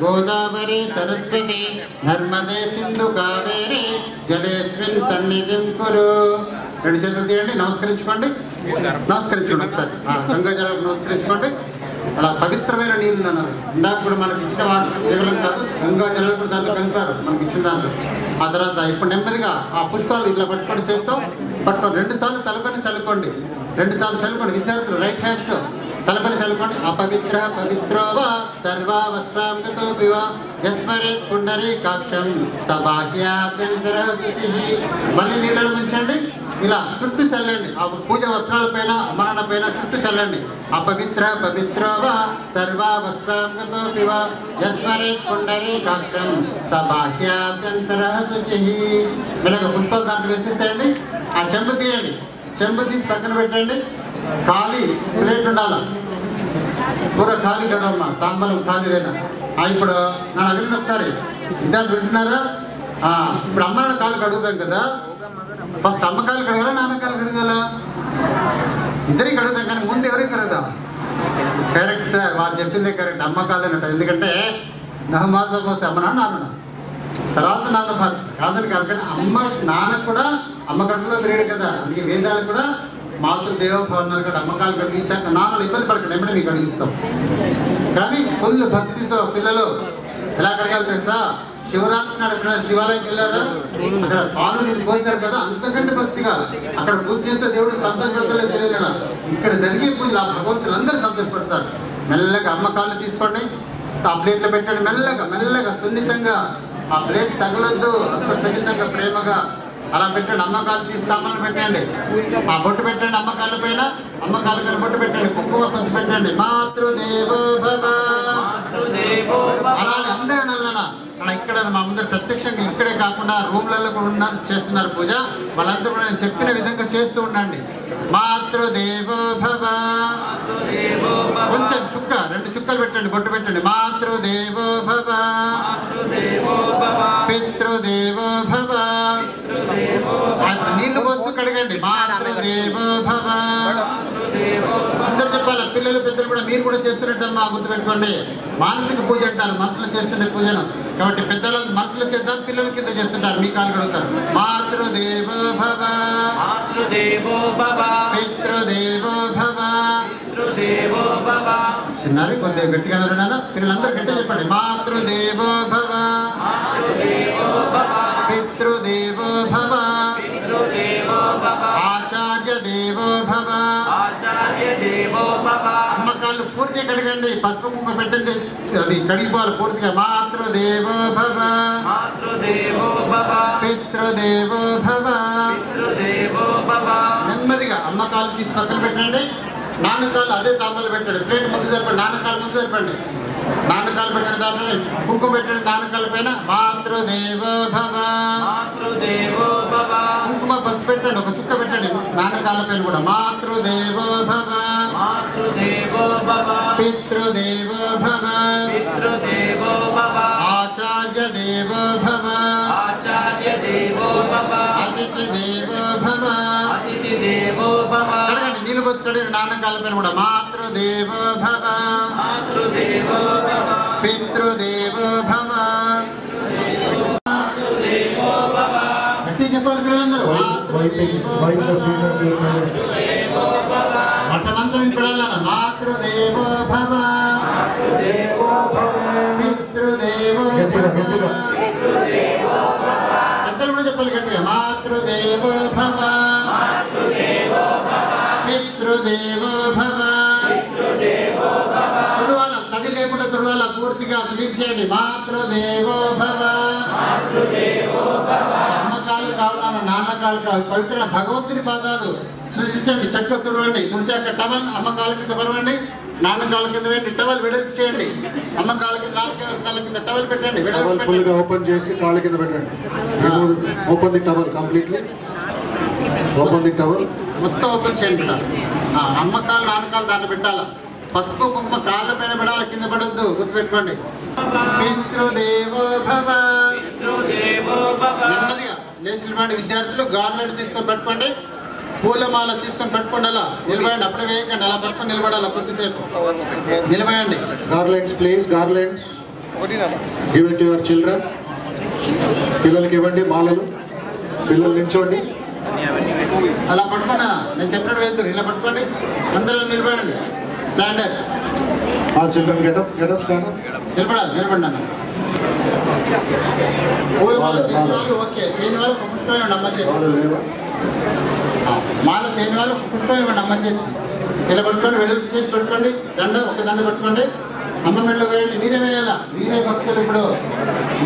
గోదావరి సరస్వతి నర్మదే సింధు కావేరి జలేస్మిన్ సన్నిధిం కురు. రెండు చేతులు తీయండి, నమస్కరించుకోండి. నమస్కరించుకోండి ఒకసారి. గంగా జలాలకు నమస్కరించుకోండి. అలా పవిత్రమైన నీళ్ళు అన్నారు. ఇందాక కూడా మనకి ఇచ్చిన వాటర్ కేవలం కాదు, గంగా జలాలు కూడా దాంట్లో కలిపారు మనకి ఇచ్చిన దాంట్లో. ఆ తర్వాత ఇప్పుడు నెమ్మదిగా ఆ పుష్పాలు ఇట్లా పట్టుకొని చేత్తో పట్టుకోండి. 2 సార్లు తలపని చల్లుకోండి. 2 సార్లు చల్లుకోండి. విద్యార్థులు రైట్ హ్యాండ్తో తలపని చల్లుకోండి. అపవిత్ర పవిత్రో వా సర్వావస్థాం గతోపి వా యస్మరేత్ పుండరీకాక్షం సబాహ్యాభ్యంతర శుచి. మళ్ళీ నీళ్ళలో ఉంచండి. ఇలా చుట్టూ చల్లండి. ఆ పూజ వస్త్రాలపైన అమరణ పైన చుట్టూ చల్లండి. అపవిత్ర పవిత్రో వా సర్వావస్థాం గతోపి వా యస్మరేత్ పుండరీకాక్షం సబాహ్యాభ్యంతర శుచి. ఇలాగ పుష్పాలు దాంట్లో వేసేసేయండి. ఆ చెంబు తీయండి. చెంబు తీసి పక్కన పెట్టండి. ఖాళీ ప్లేట్ ఉండాలి. పూర ఖాళీ కదమ్మా, తాంబలం ఖాళీ లేనా. ఇప్పుడు నన్ను అడిగిన ఒకసారి విద్యార్థులు వింటున్నారా? ఇప్పుడు అమ్మ నాన్న కాలు కడుగుతాం కదా, ఫస్ట్ అమ్మ కాలు కడగాల నాన్న కాలు కడగాల? ఇద్దరికి కడుగుతాం, కానీ ముందు ఎవరికి కడుగుతాం? కరెక్ట్ సార్, వాళ్ళు చెప్పిందే కరెక్ట్. అమ్మ కాలు అన్నట్టు. ఎందుకంటే నవమాసం వస్తే అమ్మ నాన్న తర్వాత నాన్న భారత కాదని కాదు, కానీ అమ్మ నాన్న కూడా అమ్మ కడుపులో పెరిగాడు కదా. అందుకే వేదాలు కూడా మాతృదేవోభవ అన్నారు కదా. అమ్మకాలు కడిగించాక నాన్నలు ఇబ్బంది పడకండి, ఎమ్మడే మీకు కడిగిస్తాం. కానీ ఫుల్ భక్తితో పిల్లలు ఎలా కడగాలి తెలుసా? శివరాత్రి నాడు ఎక్కడ శివాలయంకి వెళ్ళారా? అక్కడ పాలు నీళ్ళు పోసారు కదా, అంతకంటే భక్తిగా అక్కడ పూజ చేస్తే దేవుడు సంతోషపడతాడో తెలియదు. ఇక్కడ జరిగే పూజలు ఆ భగవంతులు అందరూ సంతోషపడతారు. మెల్లగా అమ్మకాలు తీసుకోండి. ఆ ప్లేట్లో పెట్టండి. మెల్లగా మెల్లగా సున్నితంగా. ఆ ప్లేట్ తగలొద్దు, అంత సహితంగా ప్రేమగా అలా పెట్టండి. అమ్మకాలు తీసి అమ్మలు పెట్టండి. ఆ బొట్టు పెట్టండి. అమ్మకాల పైన బొట్టు పెట్టండి. కుంకుమ పసి పెట్టండి. మాతృదేవో భవ. అలానే అందరూ నల్లనా అలా ఇక్కడ మా ముందర ప్రత్యక్షంగా ఇక్కడే కాకుండా రూమ్లలో కూడా ఉన్నారు, చేస్తున్నారు పూజ. వాళ్ళందరూ కూడా నేను చెప్పిన విధంగా చేస్తూ ఉండండి. మాతృదేవో భవ. కొంచెం చుక్క 2 చుక్కలు పెట్టండి, బొట్టు పెట్టండి. మాతృదేవో భవ. పితృదేవో భవ. నీళ్లు పోస్తూ కడగండి. మాతృదేవో భవ. అందరు చెప్పాలి, పిల్లలు పెద్దలు కూడా. మీరు కూడా చేస్తున్నట్టమ్మా, గుర్తుపెట్టుకోండి. మానసిక పూజ అంటారు, మనసులో చేస్తున్న పూజను. కాబట్టి పెద్దలు మనసులో చేద్దాం, పిల్లలు కింద చేస్తుంటారు. మీ కాలు కడుగుతారు. మాతృదేవో భవ. పితృదేవో భవ. చిన్నారి కొద్దిగా గట్టిగా అన్నాడు. పిల్లలందరూ గట్టిగా చెప్పండి. మాతృదేవో భవ. పితృదేవో భవ. ఆచార్య దేవో భవ. అమ్మకాళ్ళు పూర్తిగా కడగండి. పసుపు కుంకుమ పెట్టండి, అది కడిగిపోవాలి పూర్తిగా. మాతృదేవో భవ. పితృదేవో భవ. నెమ్మదిగా అమ్మకాలు తీసి పక్కన పెట్టండి. నాన్నకాలు అదే తాంబలు పెట్టండి. ప్లేట్ ముందు జరపండి. నాన్నకాలు ముందు జరపండి. నాన్నకాలు పెట్టండి. దాంట్లో కుంకుమ పెట్టండి. నాన్నకాల పైన మాతృదేవో భవ. కుంకుమ పసుపు పెట్టండి. ఒక చుక్క పెట్టండి నాన్నకాల పైన కూడా. మాతృదేవో భవ. పితృదేవో భవ. ఆచార్య దేవో భవ. అతిథి దేవో భవ. కడగండి, నీళ్ళు పోసి కడగండి. నాన్నకాల పైన కూడా. మాతృదేవో భవ. పితృదేవో భవ. గట్టి చెప్పాలి పిల్లలందరూ. మొట్టమంతా వినపడాలన్న. మాతృదేవో భవ. పితృదేవో భవ. పెద్దలు కూడా చెప్పాలి గట్టిగా. మాతృదేవో భవ. పితృదేవో భవ. తుడవాల, తడి లేకుండా తుడవాల, పూర్తిగా పిలిచేయండి. మాతృదేవో భవ. అమ్మకాలు కావాలన్న, నాన్నకాలు కావాలి. పవిత్ర భగవంతుని పాదాలు సృష్టించండి. చక్క తుడవండి. తుడిచాక టవల్ అమ్మకాల కింద పరవండి. నాన్నకాల కింద వేయండి. టవల్ వెడల్పు చేయండి. అమ్మకాల కింద, నాన్నకాల కింద టవల్ పెట్టండి. ఫుల్ గా ఓపెన్ చేసి కాళ్ళ కింద పెట్టండి. Open the towel completely. Open the towel మొత్తం ఓపెన్ చేయండి. అమ్మకాలు నాన్నకాలు దాంట్లో పెట్టాలా. పసుపు కుంకుమ కాళ్ళ పైన పడాలి, కింద పడొద్దు, గుర్తుపెట్టుకోండి. పితృదేవో భవ. నెమ్మదిగా లేచి నిలబడండి. విద్యార్థులు గార్లెట్ తీసుకొని పట్టుకోండి. పూలమాల తీసుకొని పట్టుకోండి. అలా నిలబడండి. అప్పుడే వేయకండి. అలా పట్టుకొని నిలబడాలి కొద్దిసేపు. నిలబడండి. Garlands please. Garlands give it to your children. పిల్లలకి ఇవ్వండి మాలలు. పిల్లలు నిల్చోండి. అలా పట్టుకోండి. నేను చెప్పినట్టు వెళ్తారు. ఇలా పట్టుకోండి. అందరూ నిలబడండి. స్టాండర్డ్. ఆ చిల్డ్రన్ గెటప్ స్టాండర్డ్. నిలబడండి అన్న. ఓకే, దేని వాళ్ళు ఒక పుష్పం ఇవ్వండి అమ్మ చేతి. మాల దేని వాళ్ళు ఒక పుష్పం ఇవ్వండి అమ్మ చేతి. ఇలా పట్టుకోండి. వెడల్పు చేసి పెట్టుకోండి. ఒక దండ పట్టుకోండి. అమ్మ మెడలో వేయండి. మీరే వేయాలా. మీరే భక్తులు. ఇప్పుడు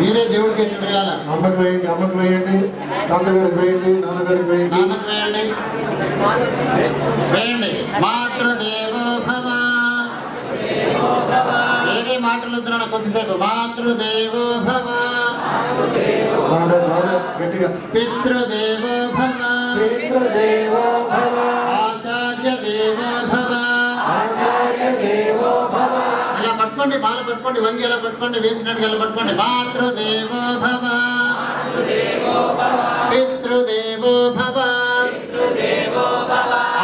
మీరే దేవుడికి వేసి వేయాలా. అమ్మకి వేయండి. అమ్మకి వేయండి. తాతగారికి వేయండి. నాన్నగారికి వేయండి. నాన్నకు వేయండి. వేయండి. మాతృదేవో భవ. వేరే మాటలు వద్దున్నా కొద్దిసేపు. మాతృదేవో భవ. గట్టిగా. పితృదేవో భవ. ఆచార్య దేవో భవ. అలా పట్టుకోండి. మాల పట్టుకోండి. వంగి ఎలా పట్టుకోండి. వేసినట్టుగా ఎలా పట్టుకోండి. మాతృదేవో భవ. పితృదేవో భవ.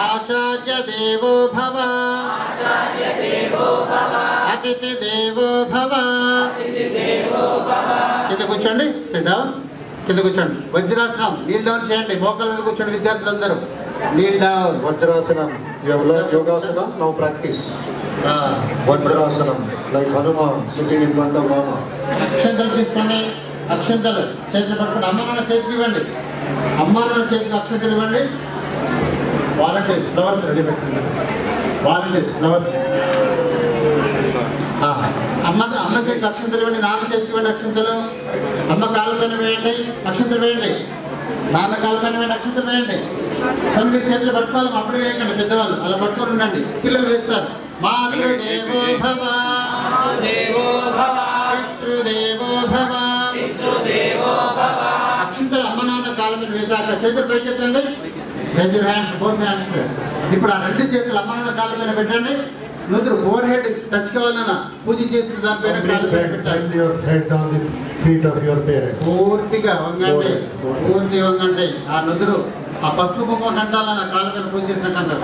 ఆచార్య దేవో భవ. అతిథి దేవో భవ. కింద కూర్చోండి. SIT down. కింద కూర్చోండి. వజ్రాసనం. నీల్ డౌన్ చేయండి. మోకాళ్ళ మీద కూర్చోండి విద్యార్థులందరూ. Kneel down. వజ్రాసనం. యోగాసనం. Now practice. వజ్రాసనం like Hanuman sitting in front of Rama. అక్షంతలు తీసుకోండి. అక్షంతలు చేతులు పట్టుకోండి. అమ్మ నాన్న చేతికి ఇవ్వండి. అమ్మ నాన్న చేతికి అక్షంతలు ఇవ్వండి. వాలంటీర్స్ ఫ్లవర్స్ రెడీ పెట్టండి. Volunteers flowers. అమ్మ చేతికి అక్షంతలు ఇవ్వండి. నాన్న చేతికి ఇవ్వండి అక్షంతలు. అమ్మ కాళ్ళ పైన వేయండి. అక్షంతలు వేయండి. నాన్న కాళ్ళ పైన వేయండి. అక్షంతలు వేయండి. కానీ మీరు చేతులు పట్టుకోవాలి. అప్పుడే వేయకండి. పెద్దవాళ్ళు అలా పట్టుకొని ఉండండి. పిల్లలు వేస్తారు. మాతృదేవో భవ. పితృదేవో భవ. అక్షంతలు అమ్మ నాన్న కాళ్ళ మీద వేసాక చేతులు పైకెత్తండి. Raise your hands, both hands. ఇప్పుడు ఆ రెండు చేతులు అమ్మ నాన్న కాళ్ళ మీద పెట్టండి. నుదురు ఫోర్ హెడ్ టచ్ కావాలన్నా పూజ చేసిన దానిపైన కాళ్ళ మీద పెట్టండి. పూర్తిగా వంగండి. పూర్తిగా వంగండి. ఆ నుదురు ఆ పసుపు కుంకుమ కంటాలన్న కాళ్ళ మీద పూజ చేసిన కంటారు.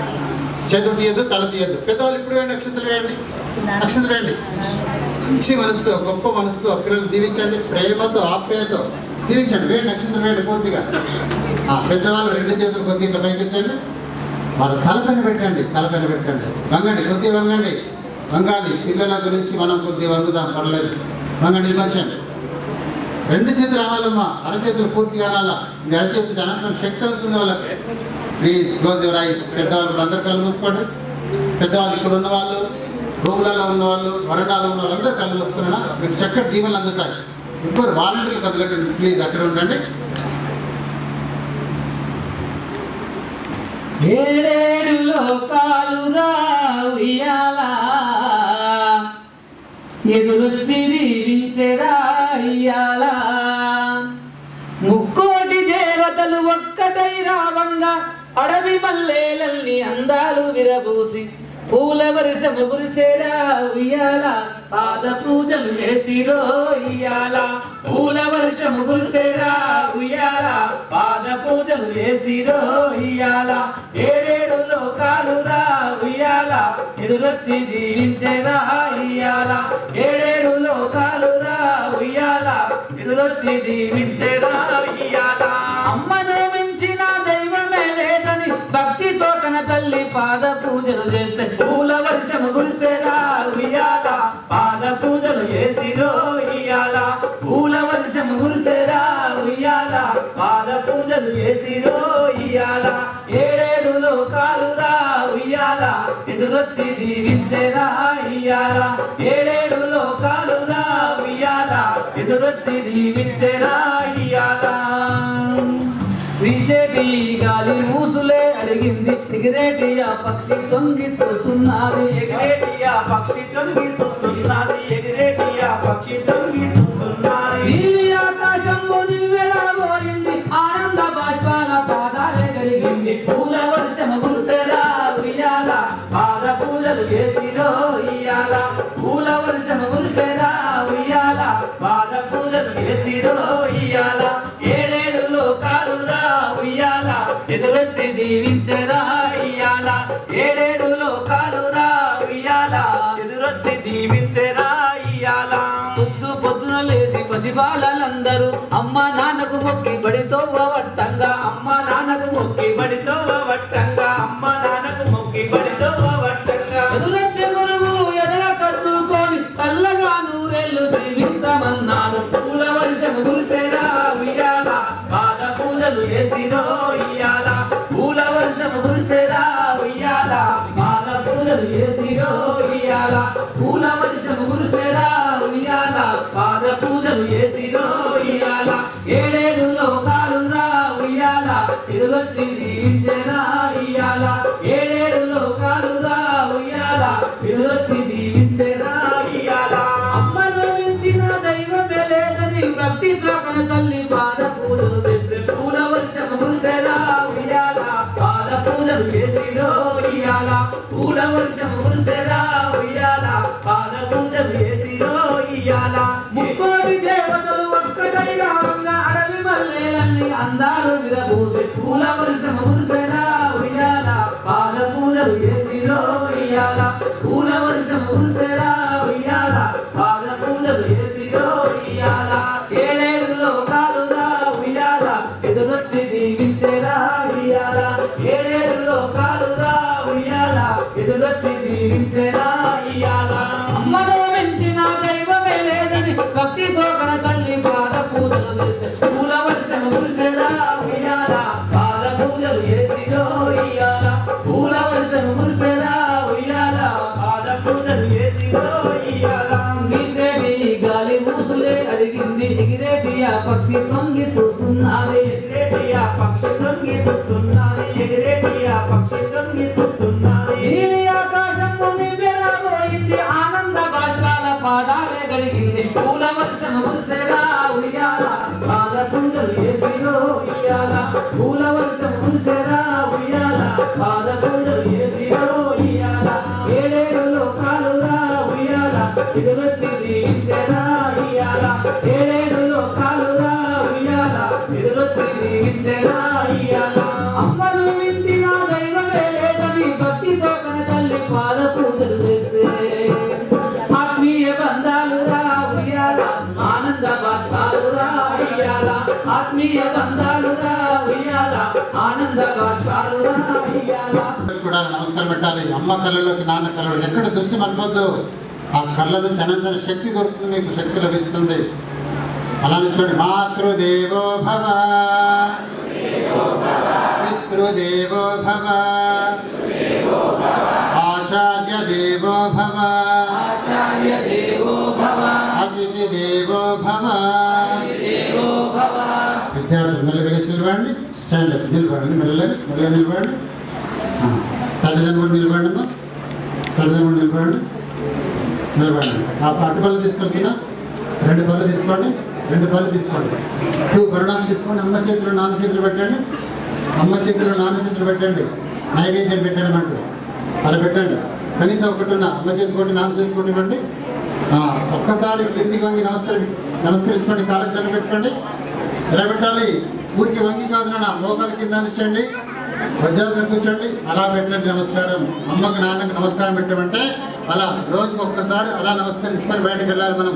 చేతులు తీయద్దు, తల తీయద్దు. పెద్దవాళ్ళు ఇప్పుడు వేయండి. అక్షంతలు వేయండి. అక్షంతలు వేయండి. మంచి మనసుతో, గొప్ప మనసుతో పిల్లలు దీవించండి. ప్రేమతో, ఆప్యాయతో దీవించండి. వేయండి. అక్షంతలు వేయండి పూర్తిగా. పెద్దవాళ్ళు రెండు చేతులు కొద్దిగా ఇట్లా పైకెత్తండి. వాళ్ళ తలపైన పెట్టండి. తలపైన పెట్టండి. వంగండి. కొద్దిగా వంగండి. వంగాలి. పిల్లల గురించి మనం కొద్దిగా వంగుదాం, పర్లేదు. వంగండి. పంచండి. రెండు చేతులు అనాలమ్మా. అరచేతులు పూర్తిగా అనాలా. మీ అరచేతులు అనంతం శక్తి అవుతుంది వాళ్ళకి. Please close your ice. పెద్దవాళ్ళు అందరు కళ్ళు మూసుకోండి. పెద్దవాళ్ళు ఇక్కడ ఉన్నవాళ్ళు, రూమ్లలో ఉన్నవాళ్ళు, వరండాలో ఉన్న వాళ్ళు అందరూ కళ్ళు మూసుకున్నా మీకు చక్కటి దీవెనలు అందుతాయి. ఇంకోరు వాలంటీర్లు కదలకండి ప్లీజ్. అక్కడ ఉండండి. ఏడేడు లోకాలు రావియాలా ఎదురొచ్చి దీవించెరా ఇయ్యాలా. ముక్కోటి దేవతలు ఒక్కటై రావంగా అడవి మల్లేలల్ని అందాలు విరబూసి పూల వర్షము కురిసేరా ఉయ్యాల. పాద పూజలు చేసిరో ఇయ్యాల. పూల వర్షము కురిసేరా ఉయ్యాల. పాద పూజలు చేసిరో ఇయ్యాల. ఏడేడు లోకాలు రా ఉయ్యాల ఎదురొచ్చి దీవించేరా ఇయ్యాల. ఏడేడు లోకాలు రా ఉయ్యాల ఎదురొచ్చి దీవించేరా ఇయ్యాల. అమ్మను మించిన దైవమే లేదని భక్తితో కన తల్లి పాద పూజలు చేస్తే పూల వర్షము కురిసేరా ఉయ్యాల. పాద పూజలు చేసిరో ఇయ్యాల. పూల వర్షము కురిసేరా ఉయ్యాల. పాద పూజలు చేసిరో ఇయ్యాల. ఏడేడు లోకాలు రా ఉయ్యాల ఎదురొచ్చి దీవించేరా ఇయ్యాల. ఏడేడు లోకాలు రా ఉయ్యాల ఎదురొచ్చి దీవించేరా ఇయ్యాల. వీచేటి గాలి మూసులే అడిగింది. ఎగిరేటి ఆ పక్షి తొంగి చూస్తున్నది. ఎగిరేటి ఆ పక్షి తొంగి చూస్తున్నది. ఎగిరేటి ఆ పక్షి తొంగి చూస్తున్నది. నీలి ఆకాశం దివ్యలా పోయింది. ఆనంద బాష్పాల పాదాలే కలిగింది. పూల వర్షము కురిసేరా ఉయ్యాల. పాద పూజలు చేసిరో ఇయ్యాల. పూల వర్షము కురిసేరా ఉయ్యాల. పాద పూజలు చేసిరో ఇయ్యాల. ఏడేడు లోకాలు రా ఉయ్యాల ఎదురొచ్చి దీవించెరా ఇయ్యాల. ఏడేడు లోకాలు రా ఉయ్యాల ఎదురొచ్చి దీవించెరా ఇయ్యాల. పొద్దు పసిబాలందరూ అమ్మ నాన్నకు మొక్కి బడితో వట్టంగా అమ్మ నాన్నకు మొక్కి బడితో వట్టంగా అమ్మ నాన్నకు మొక్కి బడితో వట్టంగా ఎదురొచ్చే గురువు ఎదర కత్తుకొని చల్లగా నూరేళ్ళు జీవించమన్నారు పూల వర్షము కురిసేరా ఉయ్యాల పాద పూజలు చేసిరో ఇయ్యాల పూల వర్షము కురిసేరా ఉయ్యాల పాద పూజలు చేసిరో ఇయ్యాల పూల వర్షము కురిసేరా ఉయ్యాల పాద పూజలు చేసిరో ఇయ్యాల ఏడేడు లోకాలు రా ఉయ్యాల ఎదురొచ్చి దీవించెరా ఇయ్యాల ఏడేడు లోకాలు రా ఉయ్యాల ఎదురొచ్చి దీవించెరా ఇయ్యాల అమ్మను మించిన దైవమే లేదని భక్తితో కన తల్లి పాద పూజలు చేస్తే పూల వర్షము కురిసేరా ఉయ్యాల పాద పూజలు చేసిరో ఇయ్యాల పూల వర్షము కురిసేరా ఉయ్యాల పాద పూజలు చేసిరో ఇయ్యాల ముక్కోటి దేవతలు ఒక్కటై రావంగా అడవి మల్లెలన్నీ అందాలు విరబూసే పూల వర్షము కురిసేరా ఉయ్యాల పాద పూజలు చేసిరో ఇయ్యాల పూల వర్షము కురిసేరా ఉయ్యాల పాద పూజలు చేసిరో ఇయ్యాల ఏడేడు లోకాలు రా ఉయ్యాల ఎదురొచ్చి దీవించెరా ఇయ్యాల ఏడేడు లోకాలు రా ఉయ్యాల ఎదురొచ్చి దీవించెరా ఇయ్యాల అమ్మను మించిన దైవమే లేదని భక్తితో కన తల్లి పాద పూజలు చేస్తే పూల వర్షము కురిసేరా ఉయ్యాల పాద పూజలు చేసిరో ఇయ్యాల పూల వర్షము కురిసేరా ఉయ్యాల పాద పూజలు చేసిరో ఇయ్యాల మీసేటి గాలి ఊసులే అడిగింది ఎగిరేటి ఆ పక్షి తొంగి చూస్తున్నది ఎగిరేటి ఆ పక్షి తొంగి చూస్తున్నది ఎగిరేటి ఆ పక్షి తొంగి చూస్తున్నది నీలి ఆకాశం నింబెరాబోయింది ఆనంద బాష్పాల పాదాలే గడిగింది పూల వర్షము కురిసేరా ఉయ్యాల పాద పూజలు చేసిరో ఇయ్యాల పూల వర్షము కురిసేరా ఉయ్యాల పాద పూజలు చేసిరో ఇయ్యాల ఏడేడు లోకాలు రా ఉయ్యాల ఎదురొచ్చి దీవించెరా ఇయ్యాల ఏడేడు లోకాలు రా ఉయ్యాల ఎదురొచ్చి దీవించెరా ఇయ్యాల అమ్మను మించిన దైవమే లేదని భక్తితో కన తల్లి పాద పూజలు చేస్తే ఆత్మీయ బంధాలు రా ఉయ్యాల ఆనంద బాష్పాలు రా ఇయ్యాల ఆత్మీయ బంధాలు రా ఉయ్యాల ఆనంద బాష్పాలు రా ఇయ్యాల చూడాలి, నమస్కారం పెట్టాలి. అమ్మ కళ్ళలోకి నాన్న కళ్ళలో ఎక్కడ దృష్టి మర్పొద్దు. ఆ కళ్ళ నుంచి అనంతర శక్తి దొరుకుతుంది, మీకు శక్తి లభిస్తుంది. అలానే చూడండి, మాతృదేవో భవ పితృదేవో భవ ఆచార్య దేవో భవ అతిథి దేవో భవ. విద్యార్థులు మెల్లగా నిలబడండి, స్టాండ్ అప్ నిలబడండి, మెల్లగా నిలబడండి. తల్లిదండ్రులు నిలబడండి అమ్మా, తల్లిదండ్రులు నిలబడండి. ఆ అటు పళ్ళు తీసుకొచ్చిన 2 పళ్ళు తీసుకోండి, 2 పళ్ళు తీసుకోండి. 2 కరుణాలు తీసుకోండి. అమ్మ చేతులు నాన్న చేతులు పెట్టండి, అమ్మ చేతులు నాన్న చేతులు పెట్టండి. నైవేద్యం పెట్టండి అంటారు, అలా పెట్టండి. కనీసం ఒకటి ఉన్న అమ్మ చేతి కొట్టి నాన్న చేతి కొట్టి ఇవ్వండి. ఒక్కసారి కిందికి వంగి నమస్కరించుకోండి, కాళ్ళకి చల్ల పెట్టుకోండి. ఎలా పెట్టాలి? ఊరికి వంగి కాదు నాన్న, మోకాలు కింద అనిచ్చండి, వజ్రాసనం కూర్చోండి, అలా పెట్టండి. నమస్కారం అమ్మకి నాన్నకి నమస్కారం పెట్టమంటే అలా రోజుకి ఒక్కసారి అలా నమస్కరించుకొని బయటకు వెళ్ళాలి. మనం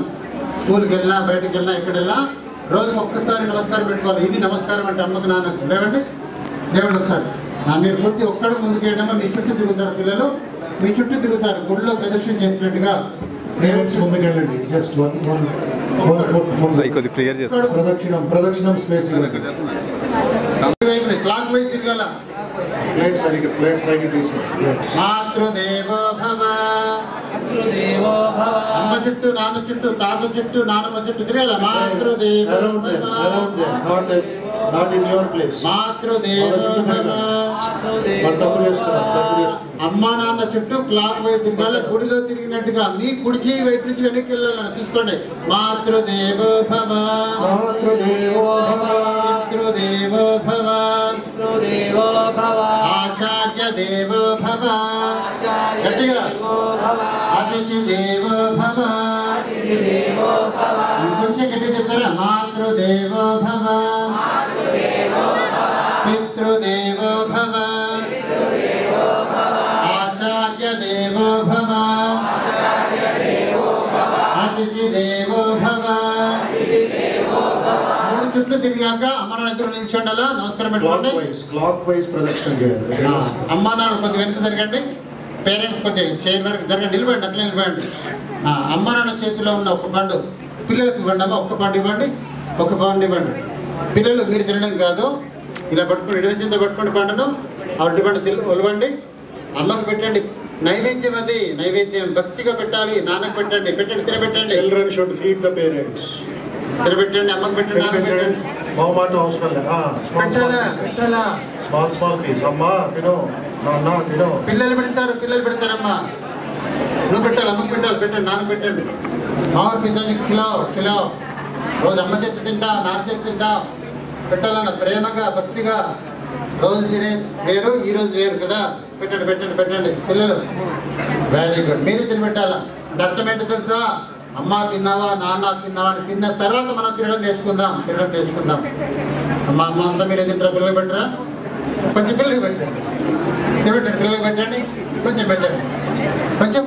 స్కూల్కి వెళ్ళినా బయటకు వెళ్ళినా ఎక్కడ వెళ్ళినా రోజుకి ఒక్కసారి నమస్కారం పెట్టుకోవాలి. ఇది నమస్కారం అంటే అమ్మకి నాన్నకి. లేవండి ఒకసారి. మీరు కొద్ది ఒక్కడు ముందుకు వెళ్ళడమో మీ చుట్టూ తిరుగుతారు, పిల్లలు మీ చుట్టూ తిరుగుతారు, గుడిలో ప్రదక్షిణ చేసినట్టుగా. ప్రదక్షిణం స్పేస్ క్లాక్ వైజ్ తిరగాల. మాతృదేవో భవ. అమ్మ చుట్టూ నాన్న చుట్టూ తాత చుట్టూ నాన్నమ్మ చుట్టూ తిరగాల. మాతృదేవో భవ. మాతృదేవో భవ. అమ్మ నాన్న చుట్టూ క్లాక్ వైజ్ తిరగాల, గుడిలో తిరిగినట్టుగా. మీ కుడి చేయి వైపు నుంచి వెనక్కి వెళ్ళాలని చూసుకోండి. మాతృదేవో భవ. పితృదేవో భవ. ఆచార్య దేవో భవ. గట్టిగా. అతిథి దేవో భవ. కొంచెం గట్టిగా చెప్తారా? మాతృదేవో భవ. పితృదేవో భవ. ఆచార్య దేవో భవ. అతిథి దేవో భవ. చుట్టూ తిరిగాక అమ్మ నాన్న ఇద్దరు నిల్చోండి, అలా నమస్కారం పెట్టుకోండి. క్లాక్ వైజ్ ప్రదక్షిణ చేయాలి. అమ్మ నాన్న కొద్దిగా వెనక జరగండి, పేరెంట్స్ కొద్దిగా చైర్ వరకు జరగండి, నిలబడండి, అట్లా నిలబడండి. అమ్మ నాన్న చేతిలో ఉన్న ఒక పండు పిల్లలకు ఇవ్వండి. అమ్మ ఒక్క పండు ఇవ్వండి, ఒక పండు ఇవ్వండి. పిల్లలు మీరు తినడం కాదు, ఇలా పట్టుకుని ఇడివచ్చిందో పట్టుకోండి పండును, అరటి పండు ఒలవండి, అమ్మకు పెట్టండి. నైవేద్యం అది, నైవేద్యం భక్తిగా పెట్టాలి. నాన్నకు పెట్టండి, పెట్టండి, తినబెట్టండి. Children should feed the parents. తినబెట్టండి, అమ్మకు పెట్టండి, నాన్నకు పెట్టండి. మొహమాటం అవసరం లేదు. Small piece. అమ్మా తినో, నాన్న తినో. పిల్లలు పెడతారమ్మా, నువ్వు పెట్టాలి, అమ్మకు పెట్టాలి, పెట్టండి, నాన్న పెట్టండి. और पिताजी खिलाओ రోజు అమ్మ చేతి తింటా, నాన్న చేతి తింటా, పెట్టాలన్న ప్రేమగా భక్తిగా. రోజు తినే వేరు, ఈరోజు వేరు కదా. పెట్టండి పిల్లలు. Very good. మీరే తిని పెట్టాలా అంటే అర్థం ఏంటో తెలుసా? అమ్మ తిన్నావా, నాన్న తిన్నావా అని తిన్న తర్వాత మనం తినడం నేర్చుకుందాం. అమ్మ అంతా మీరే తింటారా? పిల్లలు పెట్టరా? కొంచెం పిల్లలకి పెట్టండి, పిల్లలకి పెట్టండి, కొంచెం పెట్టండి, కొంచెం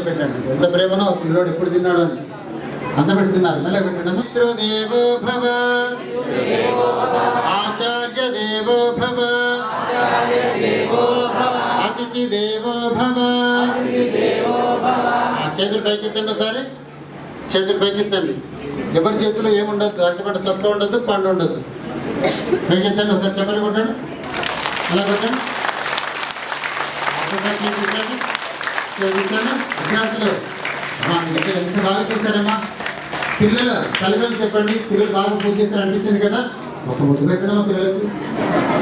పెట్టండి. ఎంత ప్రేమనో పిల్లోడు ఎప్పుడు తిన్నాడు అని అంత పెడుతున్నారు. మళ్ళీ పెట్టండి. మిత్రదేవో భవ, ఆచార్య దేవో భవ, అతిథి దేవో భవ. చేతులు పైకెత్తండి ఒకసారి, చేతులు పైకెత్తండి. ఎవరి చేతిలో ఏముండదు, అటువంటి తొక్క ఉండదు, పండు ఉండదు. పైకెత్తండి ఒకసారి, చెప్పలు కొట్టండి, అలా కొట్టండి. విద్యార్థులు ఎంత బాగా చేశారమ్మా. పిల్లలు తల్లిదండ్రులు చెప్పండి, పిల్లలు బాగా పూజ చేశారు అనిపిస్తుంది కదా. ఒక ముద్దు పెట్టడమా పిల్లలకు?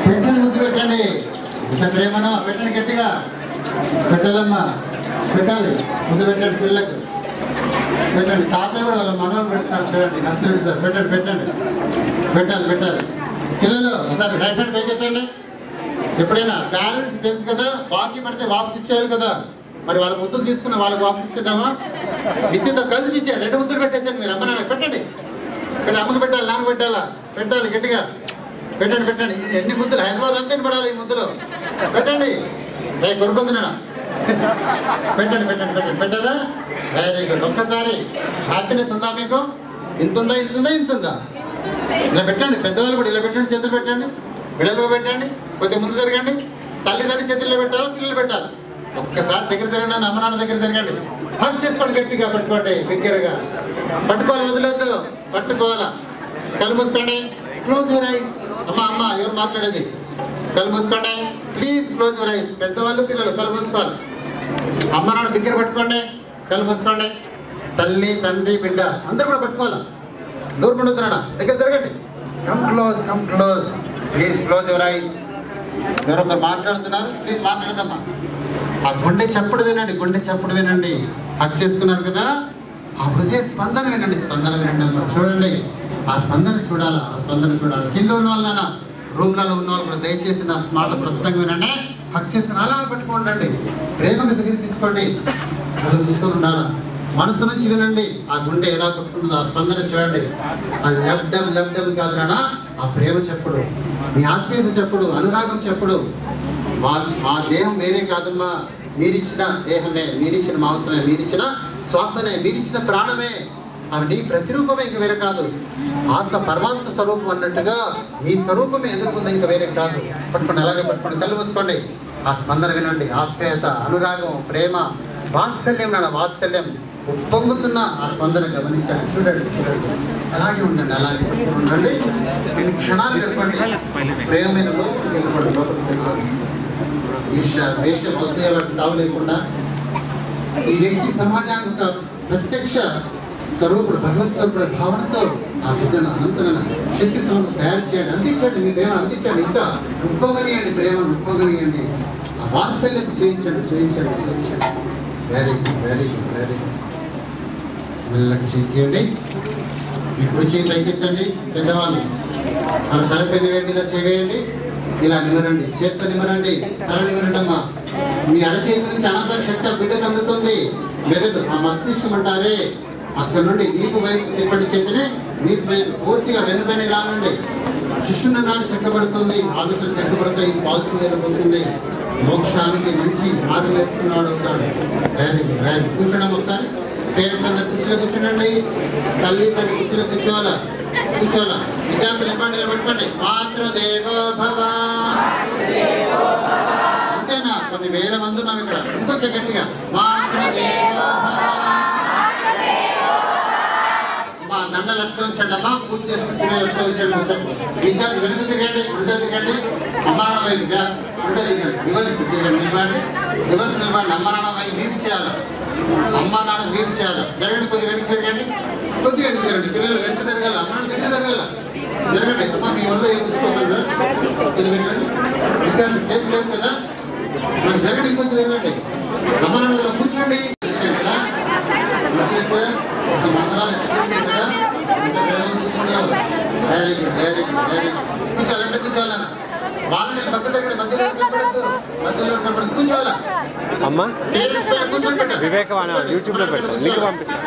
పెట్టండి, ముద్దు పెట్టండి. ఎంత ప్రేమనో పెట్టండి, గట్టిగా పెట్టాలమ్మా, పెట్టాలి. ముద్దు పెట్టండి పిల్లలకు, పెట్టండి. తాతయ్య కూడా వాళ్ళ మనవాళ్ళు పెడుతున్నారు చూడండి, నర్సరీ సార్. పెట్టండి, పెట్టాలి. పిల్లలు ఒకసారి రైట్ హ్యాండ్ పైకెత్తండి. ఎప్పుడైనా పేరెంట్స్ తెలుసు కదా, బాకీ పడితే వాపస్ ఇచ్చేయాలి కదా. మరి వాళ్ళ ముద్దులు తీసుకున్న వాళ్ళకి వాపస్ ఇచ్చేద్దామా? విద్యతో కలిసి ఇచ్చారు. 2 ముద్దులు పెట్టేసండి మీరు. అమ్మ నాన్నకి పెట్టండి, అమ్మకి పెట్టాలి, నాన్నకి పెట్టాలి గట్టిగా. పెట్టండి. ఎన్ని ముద్దులు? హైదరాబాద్ అంతా పడాలి ఈ ముద్దులు. పెట్టండి. కొరుకుంటున్నా. పెట్టండి. పెట్టారా? Very good. ఒక్కసారి హ్యాపీనెస్ ఉందా మీకు? ఇంతుందా? ఇలా పెట్టండి. పెద్దవాళ్ళు కూడా ఇలా పెట్టండి, చేతులు పెట్టండి, బిడలో పెట్టండి, కొద్దిగా ముందు జరగండి. తల్లిదండ్రి చేతుల్లో పెట్టాలా, పిల్లలు పెట్టాలి. ఒక్కసారి దగ్గర జరగండి, అమ్మ నాన్న దగ్గర జరగండి. హక్ చేసుకోండి, గట్టిగా పట్టుకోండి, బిగ్గరగా పట్టుకోవాలి, వదిలేదు, పట్టుకోవాలా. కళ్ళు మూసుకోండి, క్లోజ్ యువర్ ఐస్. అమ్మ ఎవరు మాట్లాడేది? కళ్ళు మూసుకోండి, ప్లీజ్ క్లోజ్ యువర్ ఐస్. పెద్దవాళ్ళు పిల్లలు కళ్ళు మూసుకోవాలి. అమ్మ నాన్న బిగ్గర పట్టుకోండి, కళ్ళు మూసుకోండి. తల్లి తండ్రి బిడ్డ అందరూ కూడా పట్టుకోవాలా. దూరం ఉండొద్దునా, దగ్గర జరగండి. Come close, please close your eyes. ఎవరొకరు మాట్లాడుతున్నారు, ప్లీజ్ మాట్లాడదమ్మా. ఆ గుండె చప్పుడు వినండి. హక్ చేసుకున్నారు కదా, ఆ హృదయ స్పందన వినండి అమ్మా. చూడండి, ఆ స్పందన చూడాలి. కింద ఉన్న వాళ్ళ రూమ్లలో ఉన్న వాళ్ళు కూడా దయచేసి నా మాట స్పష్టంగా వినండి. హక్ చేసుకుని అలా పెట్టుకోండి, ప్రేమగా దగ్గర తీసుకోండి, అలా తీసుకొని ఉండాలా. మనసు నుంచి వినండి, ఆ గుండె ఎలా కొట్టుకుంటుందో, ఆ స్పందన చూడండి. అది లబ్డం కాదు నానా, ఆ ప్రేమ చెప్పుడు, మీ ఆత్మీయత చెప్పుడు, అనురాగం చెప్పుడు. మా దేహం వేరే కాదమ్మా, మీరిచ్చిన దేహమే, మీరిచ్చిన మాంసమే, మీరిచ్చిన శ్వాసనే, మీరిచ్చిన ప్రాణమే. అవి నీ ప్రతిరూపమే, ఇంక వేరే కాదు. ఆత్మ పరమాత్మ స్వరూపం అన్నట్టుగా మీ స్వరూపమే ఎదుర్కొంది, ఇంకా వేరే కాదు. పట్టుకోండి, అలాగే పట్టుకోండి, కళ్ళు మూసుకోండి. ఆ స్పందన వినండి. ఆప్యాయత, అనురాగం, ప్రేమ, వాత్సల్యం వాత్సల్యం ఉప్పొంగుతున్న ఆ స్పందన గమనించండి. చూడండి, అలాగే ఉండండి. కొన్ని క్షణాలు గడపండి, ప్రేమైన లోపలికి వెళ్ళిపోండి. ఈర్ష, ద్వేషం, అసూయలకు తావు లేకుండా ఈ వ్యక్తి సమాజానికి ఒక ప్రత్యక్ష స్వరూపుడు, భగవత్ స్వరూపుడు భావనతో ఆ బిడ్డను అనంతమైన శక్తి స్వరూపం తయారు చేయండి. అందించండి, మీ ప్రేమ అందించండి. ఇంకా ఉప్పొంగనీయండి, ప్రేమను ఉప్పొంగనీయండి. ఆ వాత్సల్యత స్వయించండి. Very good. మెల్లకి చేయండి. మీ కుడి చేయి పైకెత్తండి. పెద్దవాళ్ళు మన తలపై వేయండి, చేయండి. ఇలా నిమరండి, చేత్తో నిమరండి, తల నిమరండి అమ్మా. మీ అరచేతి నుంచి అనంతర శక్తి బిడ్డకు అందుతుంది. మెదడు, ఆ మస్తిష్కం అంటారే, అక్కడ నుండి వీపు వైపు తిప్పటి చేతిని వీపు వైపు పూర్తిగా వెనుకని రానండి. శిష్యుని నాడు చెక్కబడుతుంది, ఆలోచన చెక్కబడతాయి, పాజిటివ్ వెళ్ళబడుతుంది. మోక్షానికి మంచి మార్గం నేర్చుకున్నాడు అవుతాడు. కూర్చోండి ఒకసారి. పేరెంట్స్ అందరు కుర్చీలో కూర్చునండి. తల్లి తండ్రి కుర్చీలో కూర్చోవాలా. విద్యార్థులు ఇవ్వండి, నిలబెట్టుకోండి. మాతృదేవో భవ. అంతేనా? కొన్ని వేల మంది ఉన్నాం ఇక్కడ. ఇంకొంచెం గట్టిగా మాతృదేవో భవ. మా దండలు అట్లా ఉంచండి అమ్మా. పూజ చేసుకుని పిల్లలు అట్లా ఉంచండి. విద్యార్థి వెనుక తిరగండి, ఉంటే తిరగండి. అమ్మ నాన్న వైపు ఉంటే తిరగండి. రివర్స్ తిరగండి, నిలబడి రివర్స్ నిలబడి. అమ్మ నాన్న వైపు వీపు చేయాలి. అమ్మ నాన్న వీపు చేయాలి. జరగండి, కొద్దిగా వెనుక తిరగండి, కొద్దిగా వెనుక తిరగండి. పిల్లలు వెనుక తిరగాలి, అమ్మ నాన్న వెనుక తిరగాల. జరగండి అమ్మ, మీ వల్ల ఏం ఉంచుకోకండి. కొద్దిగా వెళ్ళండి. విద్యార్థి చేసి లేదు కదా, నాకు జరగండి, ఇంకొంచెం తిరగండి. అమ్మ నాన్న కూర్చోండి కదా. మంత్రాలు very good, very good, very good. కూర్చోాలి, అంటే కూర్చోవాలన్నా. వాళ్ళని పక్క దగ్గర మధ్యలో కనపడద్దు, మధ్యలో కనపడదు, కూర్చోవాలా. వివేకవాణి యూట్యూబ్ లో పెడతాను, లింక్ పంపిస్తాను.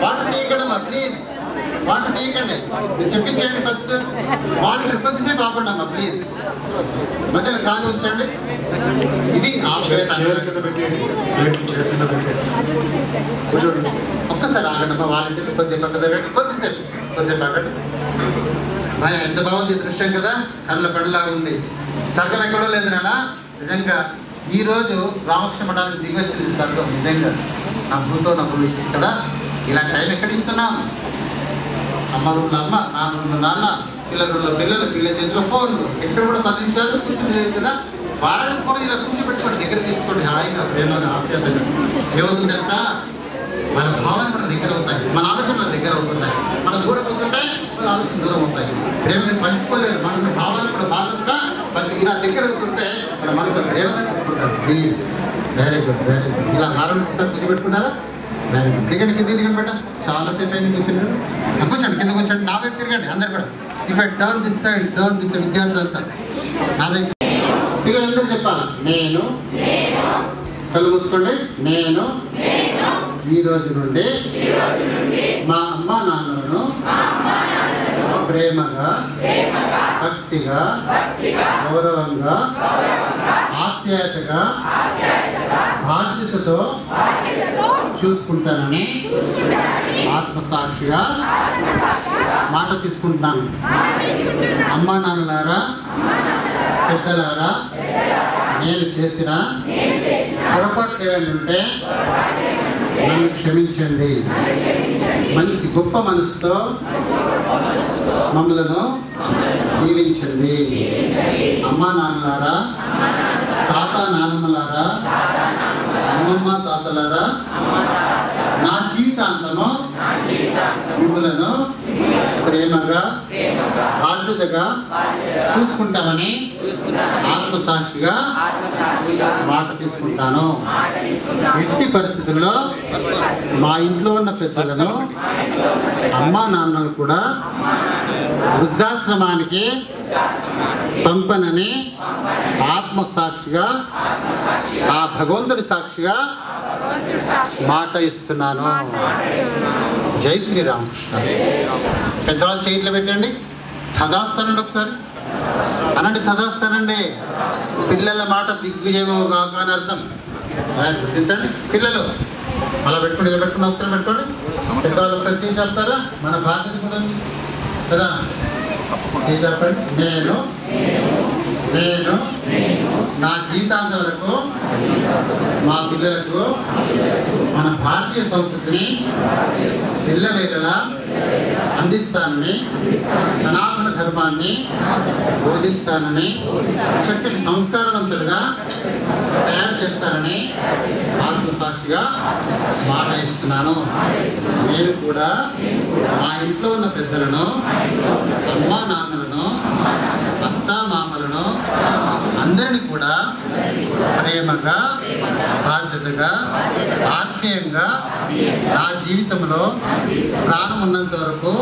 వాటర్ తీయకడమ్మా, ప్లీజ్ వాటర్ తీయకండి. మీరు చెప్పించండి ఫస్ట్. వాటర్ కొద్దిసేపు ఆపండమ్మా ప్లీజ్. మధ్యలో కాలు ఉంచండి. ఇది ఒక్కసారి ఆగండి. వాలంటీర్లు కొద్దిగా పక్క దగ్గర కొద్దిసేపు ఆగండి. ఎంత బాగుంది దృశ్యం కదా, కళ్ళ పండులాగా ఉంది. స్వర్గం ఎక్కడో లేదు నాన్న. నిజంగా ఈరోజు రామకృష్ణ మఠానికి దిగి వచ్చింది స్వర్గం. నిజంగా నా భూతో నా భవిష్యత్తు కదా. ఇలాంటి టైం ఎక్కడ ఇస్తున్నాం? అమ్మ రూమ్లో అమ్మ, నాన్న రూమ్లో నాన్న, పిల్లల రూమ్లో పిల్లలు, పిల్లల చేతిలో ఫోన్లు. ఎక్కడ కూడా 10 నిమిషాలు కూర్చొని కదా. వారానికి కూడా ఇలా కూర్చోబెట్టుకోండి, దగ్గర తీసుకోండి. హాయిగా ప్రేమగా ఆప్యాయతగా. ఏమవుతుంది తెలుసా? మన భావన మన దగ్గర అవుతాయి, మన ఆలోచనలు దగ్గర అవుతుంటాయి. మన దూరం అవుతుంటాయి, మన ఆలోచన దూరం అవుతాయి. ప్రేమగా పంచుకోలేరు. మన భావాలు కూడా బాధ కూడా ఇలా దగ్గర అవుతుంటే మన మనసులో ప్రేమగా చెప్పుకుంటారు. Very good, very good. ఇలా వారానికి ఒకసారి కూర్చోబెట్టుకుంటారా? Very good. దిగండి, కింద దిగండి బెట్ట. చాలాసేపు అయింది కూర్చొని కదా. కూర్చోండి, కింద కూర్చోండి. నా వైపు తిరగండి అందరు కూడా. If I turn this side, విద్యార్థులు అంతా నా దగ్గర. పిల్లలందరూ చెప్పాలి, నేను. కళ్ళు మూసుకోండి. నేను ఈ రోజు నుండి మా అమ్మ నాన్నలను ప్రేమగా, భక్తిగా, గౌరవంగా, ఆప్యాయతగా, బాధ్యతతో చూసుకుంటానని ఆత్మసాక్షిగా మాట తీసుకుంటున్నాను. అమ్మా నాన్నలారా, పెద్దలారా, నేను చేసిన పొరపాట్లు ఏమైనా ఉంటే నన్ను క్షమించండి. మంచి గొప్ప మనసుతో మమ్మలను దీవించండి. అమ్మా నాన్నలారా, తాత నాన్నమ్మలారా, అమ్మమ్మ తాతలారా, నా జీవితాంతము మిమ్మలను ప్రేమగా, బాధ్యతగా చూసుకుంటామని ఆత్మసాక్షిగా మాట తీసుకుంటాను. ఎట్టి పరిస్థితుల్లో మా ఇంట్లో ఉన్న పెద్దలను, అమ్మా నాన్నలు కూడా వృద్ధాశ్రమానికి పంపనని ఆత్మసాక్షిగా, ఆ భగవంతుడి సాక్షిగా మాట ఇస్తున్నాను. జై శ్రీరామకృష్ణ. పెద్దవాళ్ళు చేతులు పెట్టండి. తదాస్తానండి ఒకసారి అనండి. తదాస్తానండి. పిల్లల మాట దిగ్విజయము కాక అని అర్థం. గుర్తించండి. పిల్లలు అలా పెట్టుకోండి, ఇలా పెట్టుకుని అవసరం పెట్టుకోండి. పెద్దవాళ్ళు ఒకసారి చేసి చెప్తారా? మన బాధ్యత కూడా ఉంది కదా. చేసి చెప్పండి. నేను నా జీవితాంతం వరకు మా పిల్లలకు మన భారతీయ సంస్కృతిని ఎల్లవేళలా అందిస్తానని, సనాతన ధర్మాన్ని బోధిస్తానని, చక్కటి సంస్కారవంతులుగా తయారు చేస్తానని ఆత్మసాక్షిగా మాట ఇస్తున్నాను. నేను కూడా మా ఇంట్లో ఉన్న పెద్దలను, అమ్మా నాన్నలను, అత్త మామలను అందరినీ కూడా ప్రేమగా, బాధ్యతగా, ఆత్మీయంగా నా జీవితంలో ప్రాణం ఉన్నంత వరకు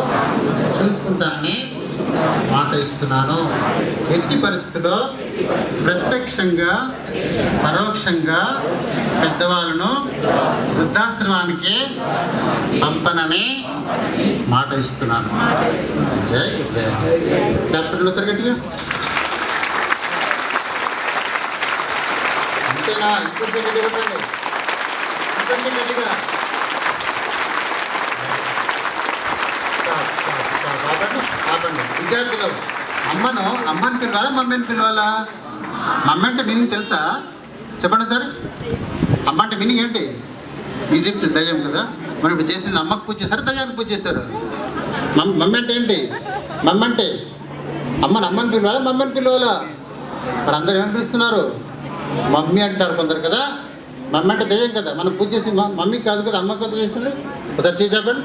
చూసుకుంటానని మాట ఇస్తున్నాను. ఎట్టి పరిస్థితుల్లో ప్రత్యక్షంగా, పరోక్షంగా పెద్దవాళ్ళను వృద్ధాశ్రమానికి పంపనని మాట ఇస్తున్నాను. జై గురుదేవ. చెప్పండి సార్ గట్టిగా. అంతేనా? ఇప్పుడు గట్టిగా గట్టిగా విద్యార్థులు అమ్మని పిలవాలా మమ్మీని పిలవాలా? మమ్మ అంటే మీనింగ్ తెలుసా? చెప్పండి సార్. అమ్మ అంటే మీనింగ్ ఏంటి? ఈజిప్ట్ దయ్యం కదా. మరి ఇప్పుడు చేసింది అమ్మకు పూజ చేశారు, దయ్యానికి పూజ చేశారు. మమ్మ అంటే ఏంటి? మమ్మ అంటే అమ్మని పిలవాలా మమ్మీని పిలవాలా? మరి అందరూ ఏమని పిలుస్తున్నారు? మమ్మీ అంటారు కొందరు కదా. మమ్మీ అంటే దయ్యం కదా. మనం పూజ చేసింది మమ్మీ కాదు కదా, అమ్మ కదా చేసింది. ఒకసారి చేసి చెప్పండి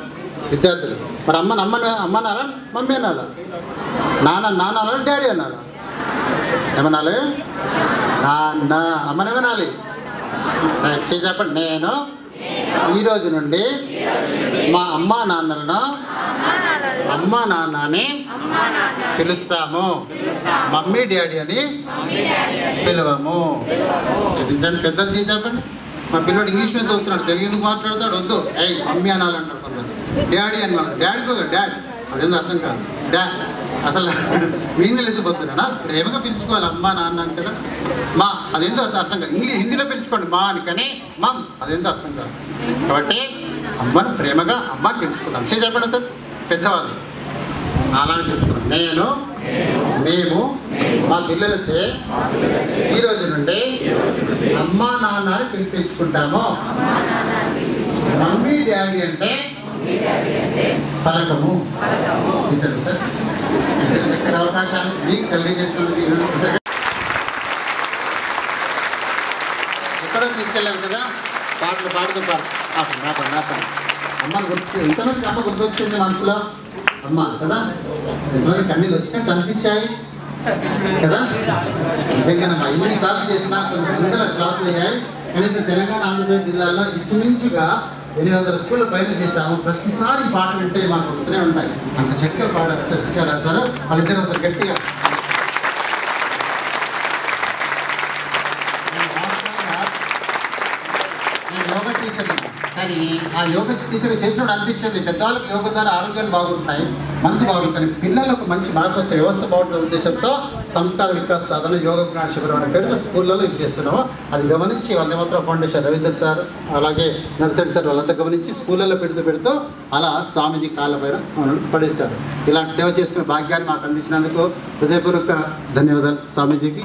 విద్యార్థులు. మరి అమ్మని అనాలా మమ్మీ అనాలా? నాన్న అనాలా డాడీ అనాలా? ఏమనాలి? నాన్న. అమ్మని ఏమనాలి? చేసి చెప్పండి. నేను ఈరోజు నుండి మా అమ్మా నాన్నని పిలుస్తాము, మమ్మీ డాడీ అని పిలవము. పెద్దలు చేసి చెప్పండి. మా పిల్లడు ఇంగ్లీష్ మీద చదువుతున్నాడు, తెలుగు ఎందుకు మాట్లాడతాడు? వద్దు, మమ్మీ అనాలంటారు కొందరు. డాడీ అన్నాడు. డాడీతో డాడ్ అదేందో అర్థం కాదు. అసలు మీంగ్ తెలిసిపోతున్నాడా? ప్రేమగా పిలుచుకోవాలి అమ్మ నాన్న అని కదా. మా అదేందో అర్థం కాదు. హిందీలో పిలుచుకోండి మా అని, కానీ మమ్ అదేందో అర్థం కాదు. కాబట్టి అమ్మను ప్రేమగా అమ్మని పిలుచుకున్నాం. చెప్పండి సార్. పెద్దవాళ్ళు అలానే పిలుచుకున్నాం. మేము మా పిల్లలచే ఈరోజు నుండి అమ్మా నాన్న అని పిలిపించుకుంటాము. మమ్మీ డాడీ అంటే పలకము. నిజండి సార్. చక్కటి అవకాశాన్ని మీకు తెలియజేసినందుకు ఎక్కడో తీసుకెళ్ళారు కదా. పాటలు పాడుతూ నాపండి. అమ్మని గుర్తు ఎంతమందికి అమ్మ గుర్తొచ్చింది మనసులో? అమ్మ కదా. ఎంతమంది కన్నీళ్ళు వచ్చినా కనిపించాయి కదా. నిజంగా ఎన్నిసార్లు చేసినా కొన్ని వందల క్లాసులు అయ్యాయి. కనీసం తెలంగాణ ఆంధ్రప్రదేశ్ జిల్లాలో ఇంచుమించుగా 800 స్కూళ్ళ పైన చేశాము. ప్రతిసారి పాట వింటే మాకు వస్తూనే ఉంటాయి. అంత చక్కగా పాడారు, అంత చక్కగా రాశారు. వాళ్ళిద్దరు ఒకసారి గట్టిగా. నేను యోగా టీచర్ని, కానీ ఆ యోగా టీచర్ చేసినప్పుడు అనిపించేది పెద్దవాళ్ళకి యోగా ద్వారా ఆరోగ్యాలు బాగుంటున్నాయి, మనసు బాగుంటుంది, కానీ పిల్లలకు మంచి మార్పు వస్తే వ్యవస్థ బాగుంటున్న ఉద్దేశంతో సంస్కార వికాస్ సాధన యోగ జ్ఞాన శిబిరం అనే పేరుతో స్కూళ్ళలో ఇది చేస్తున్నాము. అది గమనించి వందే మాత్రం ఫౌండేషన్ రవీందర్ సార్ అలాగే నర్సరీ సార్ వాళ్ళంతా గమనించి స్కూళ్ళలో పెడుతూ అలా స్వామీజీ కాళ్ళ పైన మనల్ని పడేశారు. ఇలాంటి సేవ చేసుకునే భాగ్యాన్ని మాకు అందించినందుకు హృదయపూర్వక ధన్యవాదాలు స్వామీజీకి.